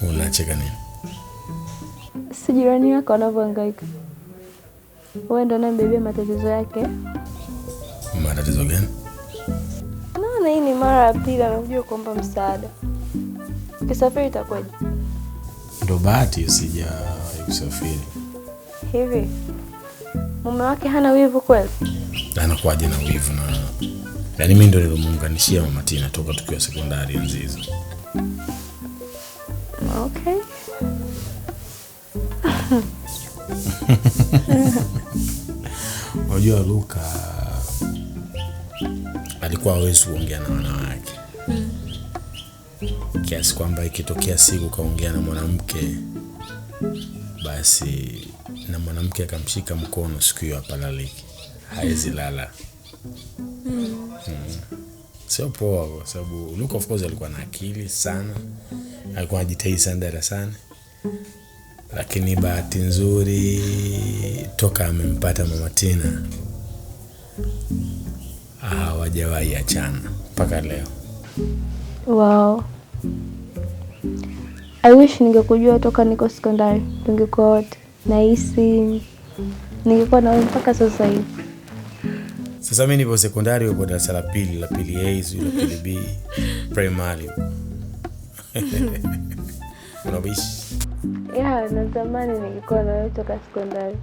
Unacheka nini? Si jirani yako anavyohangaika. Wewe ndo unambebea matatizo yake. Matatizo gani? Naona hii ni mara ya pili anajua kuomba msaada. Kisafiri itakuwaje? Ndo bahati usija kusafiri. Hivi mume wake hana wivu kweli? Anakuaje na wivu? Na yaani mimi ndo nilimuunganishia Mama Tina toka tukiwa sekondari Nzizo. Okay. Unajua Luka alikuwa hawezi kuongea na wanawake. Kiasi kwamba ikitokea siku kaongea na mwanamke, basi na mwanamke akamshika mkono, siku hiyo hapalaliki. Hawezi lala. Sio poa, kwa sababu Luka of course alikuwa na akili sana. Alikuwa anajitahidi sana darasani. Lakini bahati nzuri toka amempata Mama Tina hawajawahi achana mpaka leo. Wow. I wish ningekujua toka niko sekondari. Tungekuwa wote. Nahisi ningekuwa na wewe mpaka sasa hivi. Sasa mimi nipo sekondari, upo darasa la pili A, la pili B, primary. Unabishi? Yeah, natamani ningekuwa na wewe toka sekondari.